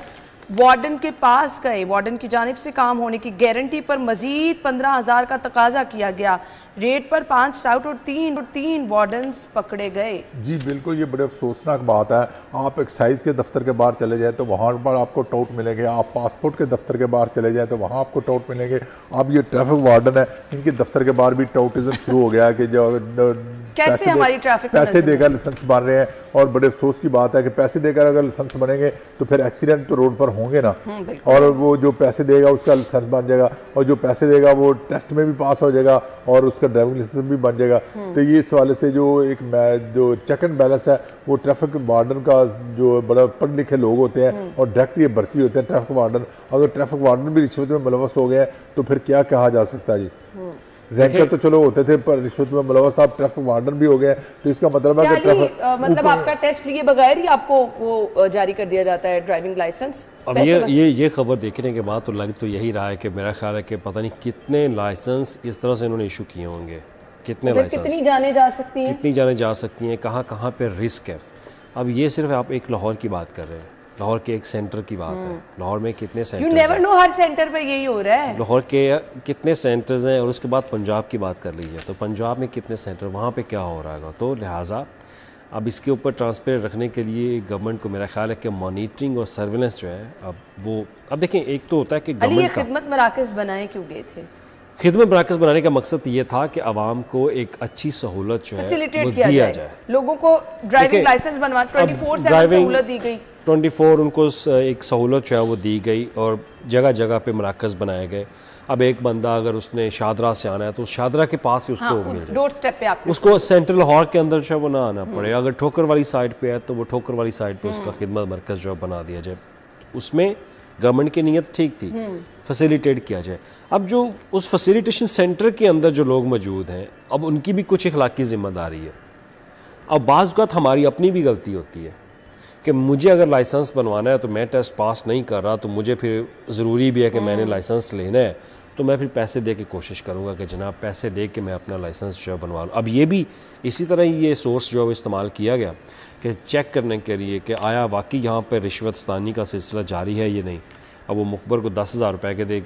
वार्डन के पास गए। वार्डन की जानिब से काम होने की गारंटी पर मजीद 15,000 का तकाजा किया गया। रेड पर 5 टाउट और 3 वार्डन पकड़े गए। जी बिल्कुल, ये बड़े अफसोसनाक बात है। आप एक्साइज के दफ्तर के बाहर चले जाए तो वहाँ पर आपको टाउट मिलेंगे, आप पासपोर्ट के दफ्तर के बाहर चले जाए तो वहाँ आपको टाउट मिलेंगे। अब ये ट्रैफिक वार्डन है, इनके दफ्तर के बाहर भी टाउटिज्म शुरू हो गया है कि जो कैसे हमारी ट्रैफिक पैसे देकर लाइसेंस बन रहे हैं। और बड़े अफसोस की बात है कि पैसे देकर अगर लाइसेंस बनेंगे तो फिर एक्सीडेंट तो रोड पर होंगे ना, और वो जो पैसे देगा उसका लाइसेंस बन जाएगा, और जो पैसे देगा वो टेस्ट में भी पास हो जाएगा और उसका ड्राइविंग लाइसेंस भी बन जाएगा। तो ये इस वाले से जो जो चेक एंड बैलेंस है वो ट्रैफिक वार्डन का जो बड़ा पढ़े लिखे लोग होते हैं और डायरेक्ट ये भर्ती होते हैं ट्रैफिक वार्डन। अगर ट्रैफिक वार्डन भी रिश्वत में मुलवस हो गए तो फिर क्या कहा जा सकता है जी। रैंकर तो चलो होते थे पर रिश्वत में मुलवस साहब ट्रैफिक वार्डन भी हो गए, तो इसका मतलब है कि ट्रैफिक मतलब आपका टेस्ट लिए बगैर ही आपको वो जारी कर दिया जाता है ड्राइविंग लाइसेंस। अब ये खबर देखने के बाद तो लग तो यही रहा है कि मेरा ख्याल है कि पता नहीं कितने लाइसेंस इस तरह से इन्होंने इशू किए होंगे, कितने लाइसेंस, कितनी जाने जा सकती हैं, कितनी जाने जा सकती हैं, कहाँ कहाँ पे रिस्क है। अब ये सिर्फ आप एक लाहौर की बात कर रहे हैं, लाहौर के एक सेंटर की बात है। लाहौर में कितने सेंटर्स हैं? You never know, her centre पे यही हो रहा है। लाहौर के कितने सेंटर्स हैं, और उसके बाद पंजाब की बात कर लीजिए तो पंजाब में कितने सेंटर, वहाँ पे क्या हो रहा है। तो लिहाजा अब इसके ऊपर ट्रांसपेरेंट रखने के लिए गवर्नमेंट को मेरा ख्याल है कि मॉनिटरिंग और सर्विलेंस जो है अब देखें, एक तो होता है कि गवर्नमेंट खिदमत मराकज़ बनाए क्यों गए थे? खिदमत मराकज़ बनाने का मकसद ये था कि आवाम को एक अच्छी सहूलत जो है वो दिया जाए। लोगों को ड्राइविंग लाइसेंस बनवा 24/7 सहूलत दी गई, 24 उनको एक सहूलत जो है वो दी गई और जगह जगह पे मराकज़ बनाए गए। अब एक बंदा अगर उसने शादरा से आना है तो शादरा के पास ही उसको मिल जाए, डोर स्टेप पे आपको, उसको सेंट्रल हॉल के अंदर जो है वो ना आना पड़े। अगर ठोकर वाली साइड पे है तो वो ठोकर वाली साइड पे उसका खिदमत मरकज़ जो है बना दिया जाए। उसमें गवर्नमेंट की नीयत ठीक थी, फैसिलिटेट किया जाए। अब जो उस फैसिलिटेशन सेंटर के अंदर जो लोग मौजूद हैं, अब उनकी भी कुछ इखलाकी जिम्मेदारी है। अब बाज़ औक़ात हमारी अपनी भी गलती होती है कि मुझे अगर लाइसेंस बनवाना है तो मैं टेस्ट पास नहीं कर रहा, तो मुझे फिर ज़रूरी भी है कि मैंने लाइसेंस लेना है, तो मैं फिर पैसे दे के कोशिश करूँगा कि जनाब पैसे दे के मैं अपना लाइसेंस जो बनवा लूँ। अब ये भी इसी तरह ही ये सोर्स जो है इस्तेमाल किया गया कि चेक करने के लिए कि आया वाकई यहाँ पर रिश्वतस्तानी का सिलसिला जारी है या नहीं। अब वो मुखबर को 10,000 रुपये के दे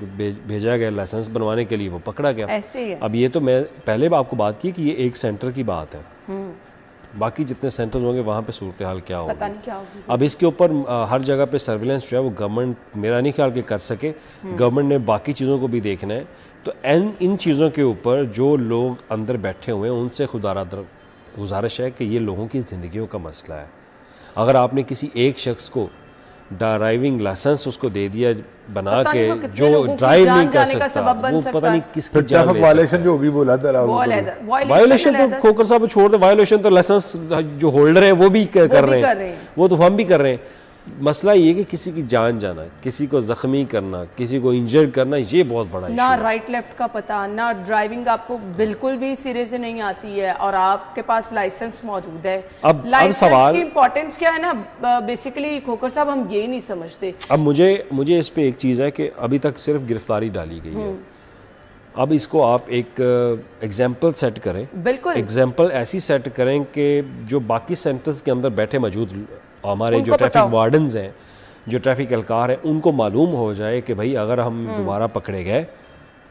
भेजा गया लाइसेंस बनवाने के लिए, वो पकड़ा गया। ऐसे ही अब ये तो मैं पहले भी आपको बात की कि ये एक सेंटर की बात है, बाकी जितने सेंटर्स होंगे वहाँ पे सूरत हाल क्या होगी। अब इसके ऊपर हर जगह पे सर्विलेंस जो है वो गवर्नमेंट मेरा नहीं ख्याल कि कर सके, गवर्नमेंट ने बाकी चीज़ों को भी देखना है। तो इन चीज़ों के ऊपर जो लोग अंदर बैठे हुए हैं उनसे खुदारा गुजारिश है कि ये लोगों की ज़िंदगियों का मसला है। अगर आपने किसी एक शख्स को ड्राइविंग लाइसेंस उसको दे दिया बना के जो ड्राइव नहीं कर सकता, वो पता नहीं किसकी जान ले सकता। वायलेशन जो होगी वो वायलेशन तो खोकर साहब छोड़ दे, वायलेशन तो लाइसेंस जो होल्डर है वो भी कर रहे हैं, वो तो हम भी कर रहे हैं। मसला ये कि किसी की जान जाना, किसी को जख्मी करना, किसी को इंजर्ड करना, ये बहुत बड़ा इशू है। ना राइट लेफ्ट का पता, ना ड्राइविंग आपको बिल्कुल भी सिरे से नहीं आती है और आपके पास लाइसेंस मौजूद है। अब सवाल की इंपॉर्टेंस क्या है ना, बेसिकली खोकर साहब हम ये नहीं समझते। अब मुझे इस पे एक चीज़ है कि अभी तक सिर्फ गिरफ्तारी डाली गई है। अब इसको आप एक एग्जाम्पल सेट करें, बिल्कुल एग्जाम्पल ऐसी सेट करें कि जो बाकी सेंटर्स के अंदर बैठे मौजूद हमारे जो ट्रैफिक वार्डन्स हैं, जो ट्रैफिक एहलकार हैं, उनको मालूम हो जाए कि भाई अगर हम दोबारा पकड़े गए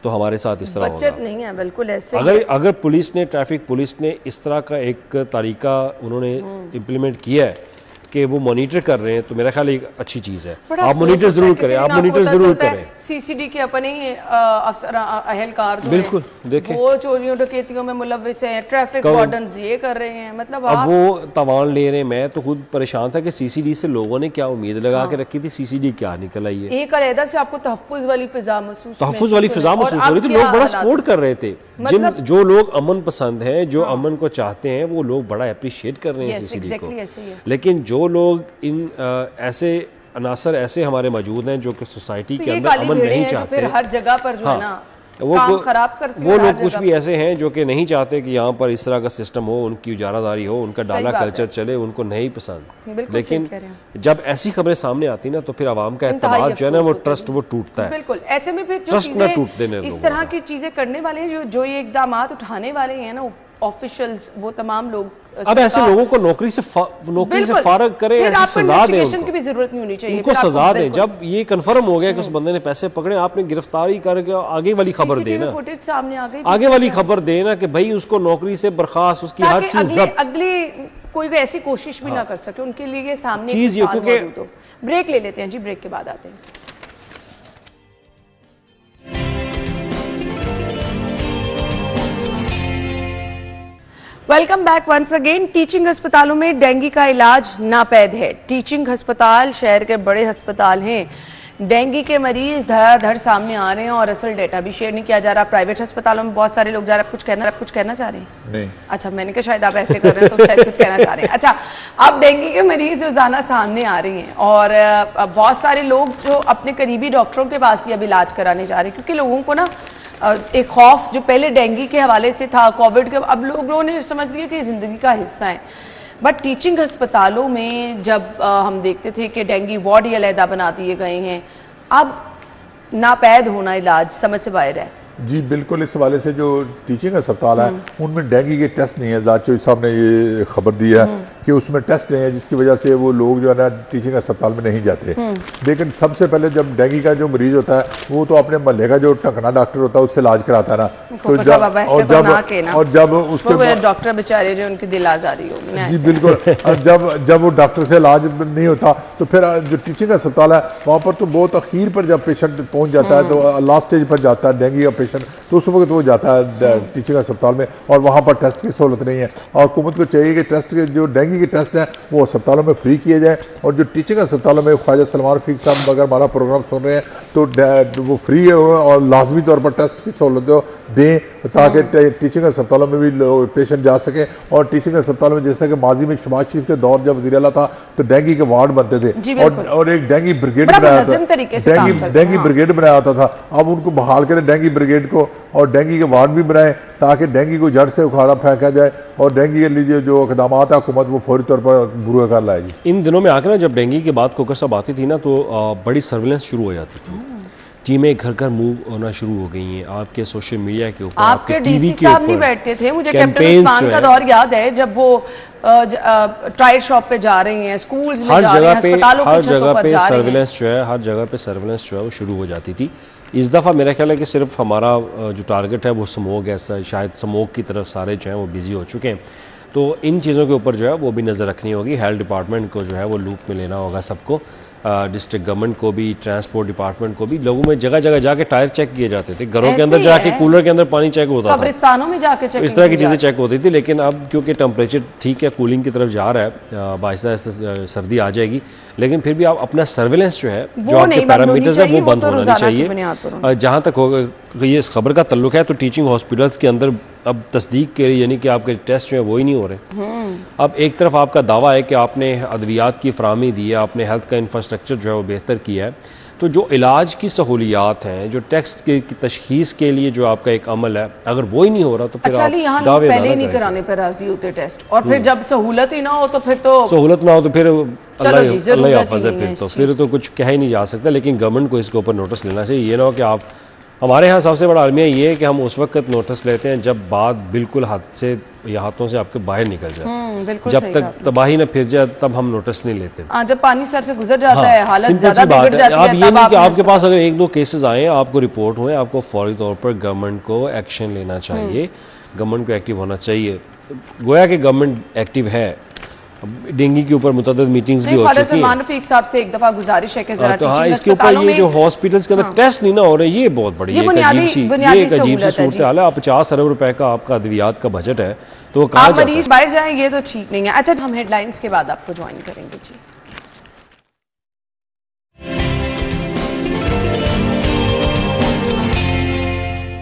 तो हमारे साथ इस तरह होगा। बचत नहीं है, बिल्कुल ऐसे अगर पुलिस ने ट्रैफिक पुलिस ने इस तरह का एक तरीका उन्होंने इम्प्लीमेंट किया है कि वो मॉनिटर कर रहे हैं, तो मेरा ख्याल एक अच्छी चीज़ है। आप मॉनिटर ज़रूर करें, आप मॉनिटर ज़रूर करें। सीसीडी के अपने ही अहलकार बिल्कुल देखें, वो चोरियों डकैतियों में मुलव्विस हैं, ट्रैफिक वार्डन्स ये कर रहे हैं, मतलब अब वो तवान ले रहे हैं। मैं तो खुद परेशान था कि सीसीडी से लोगों ने क्या उम्मीद लगा के रखी थी, सीसीडी क्या निकल आई है। एक अलग से आपको तहफ्फुज़ वाली फिजा महसूस हो रही थी, लोग बड़ा सपोर्ट कर रहे थे। जो लोग अमन पसंद हैं, जो अमन को चाहते हैं, वो लोग बड़ा अप्रिशिएट कर रहे हैं सीसीडी को। लेकिन जो लोग इन ऐसे अनासर ऐसे हमारे मौजूद हैं जो कि सोसाइटी के अंदर अमन नहीं चाहते, फिर हर जगह पर जो है ना वो खराब करते, वो लोग कुछ भी ऐसे हैं जो कि नहीं चाहते कि यहाँ पर इस तरह का सिस्टम हो, उनकी उजारादारी हो, उनका डाला कल्चर चले, उनको नहीं पसंद। लेकिन जब ऐसी खबरें सामने आती ना तो फिर आवाम का एतमाद जो है ना वो ट्रस्ट वो टूटता है। बिल्कुल ऐसे में फिर ट्रस्ट न टूटने देने इस तरह की चीजें करने वाले जो ये इकदाम उठाने वाले हैं ना ऑफिशियल्स, वो तमाम लोग अब ऐसे लोगों को नौकरी से फारग करें, ऐसी सजा दें उनको, की भी जरूरत नहीं होनी चाहिए, उनको सजा दें। जब ये कंफर्म हो गया कि उस बंदे ने पैसे पकड़े, आपने गिरफ्तारी करके आगे वाली खबर देना, सामने आ गई आगे वाली खबर देना कि भाई उसको नौकरी से बर्खास्त, उसकी हर चीज अगली कोई ऐसी कोशिश भी ना कर सके उनके लिए सामने चीज ये। क्योंकि ब्रेक ले लेते हैं जी, ब्रेक के बाद आते हैं। Welcome back once again. Teaching अस्पतालों में डेंगू का इलाज नापैद है। टीचिंग अस्पताल शहर के बड़े अस्पताल हैं, डेंगू के मरीज धड़ाधड़ सामने आ रहे हैं और असल डेटा भी शेयर नहीं किया जा रहा। प्राइवेट अस्पतालों में बहुत सारे लोग जा रहे हैं। कुछ कहना चाह रहे हैं? नहीं। अच्छा, मैंने कहा शायद आप ऐसे कर रहे हैं तो शायद कुछ कहना चाह रहे हैं। अच्छा, अब डेंगू के मरीज रोजाना सामने आ रही हैं और बहुत सारे लोग जो अपने करीबी डॉक्टरों के पास ही अब इलाज कराने जा रहे हैं, क्योंकि लोगों को ना एक खौफ जो पहले डेंगू के हवाले से था, कोविड के, अब लोगों ने समझ लिया कि ज़िंदगी का हिस्सा है। बट टीचिंग अस्पतालों में जब हम देखते थे कि डेंगू वार्ड ही अलहदा बना दिए गए हैं, अब नापैद होना इलाज समझ से बाहर है। जी बिल्कुल, इस हवाले से जो टीचिंग अस्पताल है उनमें डेंगू के टेस्ट नहीं है। जांच साहब ने ये खबर दी है कि उसमें टेस्ट नहीं है, जिसकी वजह से वो लोग जो है ना टीचिंग अस्पताल में नहीं जाते। लेकिन सबसे पहले जब डेंगू का जो मरीज होता है वो तो अपने मोहल्ले का जो टकना डॉक्टर होता है उससे इलाज कराता है ना। तो जब उसके डॉक्टर बेचारे जो उनकी दिल आजारी हो जी बिल्कुल, जब वो डॉक्टर से इलाज नहीं होता तो फिर जो टीचिंग अस्पताल है वहाँ पर तो बहुत अखीर पर जब पेशेंट पहुँच जाता है तो लास्ट स्टेज पर जाता है डेंगू का पेशेंट, तो उस वक्त वो जाता है टीचिंग अस्पताल में और वहाँ पर टेस्ट की सहूलत नहीं है। और हुकूमत को चाहिए कि टेस्ट के जो डेंगू के टेस्ट हैं वो अस्पतालों में फ्री किए जाए और जो टीचिंग अस्पतालों में ख्वाजा सलमान रफीक साहब अगर हमारा प्रोग्राम सुन रहे हैं तो वो फ्री है और लाजमी तौर पर टेस्ट की सहूलत दें ताकि टीचिंग अस्पतालों में भी पेशेंट जा सके। और टीचिंग अस्पतालों में जैसा कि माजी में शहबाज शरीफ के दौर जब वज़ीर आला था तो डेंगू के वार्ड बनते थे और एक डेंगू ब्रिगेड बनाया था, डेंगू ब्रिगेड बनाया होता था। अब उनको बहाल करें डेंगू ब्रिगेड को और डेंगू के वार्ड भी बनाए ताकि डेंगू को जड़ से उखाड़ा फेंका जाए और डेंगू के लिए जो इक़दाम है हुकूमत वो फौरी तौर पर बुरा कर लाएगी। इन दिनों में आकर ना जब डेंगू की बात कोकर साहब आती थी ना तो बड़ी सर्विलेंस शुरू हो जाती थी, टीमें घर घर मूव होना शुरू हो गई हैं आपके सोशल मीडिया के ऊपर, आपके टीवी के ऊपर नहीं बैठते थे। मुझे कैप्टन उस्मान का दौर याद है जब वो टायर शॉप पे जा रही हैं, स्कूल्स में जा रही हैं, अस्पतालों हर जगह पे सर्विलेंस जो है, हर जगह पे सर्विलेंस जो है वो शुरू हो जाती थी। इस दफ़ा मेरा ख्याल है कि सिर्फ हमारा जो टारगेट है वो स्मोक है, शायद स्मोक की तरफ सारे जो हैं वो बिजी हो चुके हैं। तो इन चीज़ों के ऊपर जो है वो भी नज़र रखनी होगी, हेल्थ डिपार्टमेंट को जो है वो लूप में लेना होगा सबको, डिस्ट्रिक्ट गवर्नमेंट को भी, ट्रांसपोर्ट डिपार्टमेंट को भी। लोगों में जगह जगह जाके टायर चेक किए जाते थे, घरों के अंदर जाके कूलर के अंदर पानी चेक होता था, कब्रिस्तानों में जाके चेक, इस तरह की चीज़ें चेक होती थी। लेकिन अब क्योंकि टेम्परेचर ठीक है, कूलिंग की तरफ जा रहा है, आहिस्ता आहिस्ता सर्दी आ जाएगी, लेकिन फिर भी आप अपना सर्विलेंस जो है जो आपके पैरामीटर्स है वो बंद होना नहीं चाहिए। जहाँ तक होगा ये इस खबर का तल्लुक है तो टीचिंग हॉस्पिटल्स के अंदर अब तस्दीक के लिए यानी कि आपके टेस्ट जो है वो ही नहीं हो रहे। अब एक तरफ आपका दावा है कि आपने अद्वियात की फराहमी दी है, आपने हेल्थ का इंफ्रास्ट्रक्चर जो है वो बेहतर किया है, तो जो इलाज की सहूलियात हैं, जो टेस्ट की तशखीस के लिए जो आपका एक अमल है, अगर वो ही नहीं हो रहा तो फिर आप दावे पहले नहीं कराने पर राजी होते टेस्ट, और फिर जब सहूलत ही ना हो तो फिर तो सहूलत ना हो तो फिर अल्लाह हाफ़िज़ है, फिर तो कुछ कह ही नहीं जा सकता। लेकिन गवर्नमेंट को इसके ऊपर नोटिस लेना चाहिए। ये ना हो कि आप, हमारे यहाँ सबसे बड़ा अलमिया ये है कि हम उस वक्त नोटिस लेते हैं जब बात बिल्कुल हाथ से या हाथों से आपके बाहर निकल जाए, जब तक तबाही न फिर जाए तब हम नोटिस नहीं लेते। जब पानी सर से गुजर जाता है, हालत ज़्यादा बिगड़ जाती है। आप ये नहीं कि आपके पास अगर एक दो केसेस आए, आपको रिपोर्ट हुए, आपको फौरी तौर पर गवर्नमेंट को एक्शन लेना चाहिए, गवर्नमेंट को एक्टिव होना चाहिए। गोया कि गवर्नमेंट एक्टिव है, डेंगू के ऊपर मुतअद्दिद मीटिंग्स भी हो चुकी हैं। सलमान रफीक साहब से एक दफ़ा गुजारिश है कि ज़रा तो हाँ, इसके ऊपर ये जो हॉस्पिटल्स के अंदर टेस्ट नहीं ना हो रहे, ये बहुत बड़ी एक अजीब सी सूरत हाल है। आप 50 अरब रुपए का आपका अद्वियात का बजट है तो कहाँ मरीज बाहर जाएं, ये तो ठीक नहीं है। अच्छा, हम हेडलाइंस के बाद आपको ज्वाइन करेंगे जी।